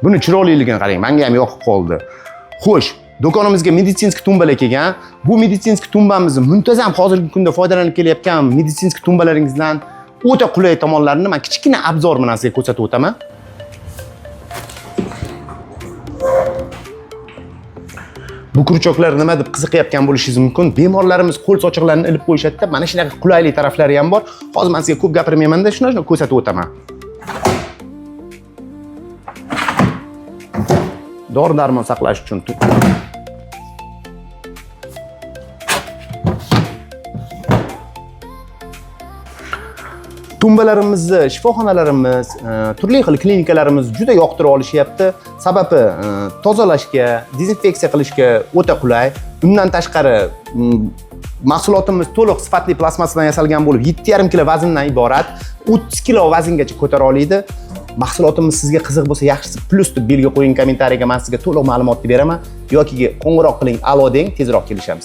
Buni chiroyliligini qarang, menga ham yoqib qoldi. Xo'sh, do'konimizga meditsinskiy tumbalar kelgan. Bu meditsinskiy tumbamizni muntazam hozirgi kunda foydalanib kelayotgan meditsinskiy tumbalaringizdan o'ta qulay tomonlarini men kichkina obzor bilan sizga ko'rsatib o'taman. Bu kurchoklar nima deb qiziqayotgan bo'lishingiz mumkin. Bemorlarimiz qo'l sochiqlarini ilib qo'yishadi. Mana shunaqa qulayli taraflari ham bor. Hozir men sizga ko'p gapirmayman-da, shuni ko'rsatib o'taman. Dori-darmon saqlash uchun tumbalarimizni shifoxonalarimiz, turli xil klinikalarimiz juda yoqtirib olishyapti. Sababi tozalashga, dezinfeksiya qilishga o'ta qulay. Undan tashqari mahsulotimiz to'liq sifatli plastmassadan yasalgan bo'lib, 7,5 kg vazndan iborat, 30 kg vazngacha ko'tara oladi. Mahsulotimiz sizga qiziq bo'lsa, yaxshisi plus deb belgi qo'ying kommentariyga, men sizga to'liq ma'lumotni beraman yoki qo'ng'iroq qiling, alo deng, tezroq kelishamiz.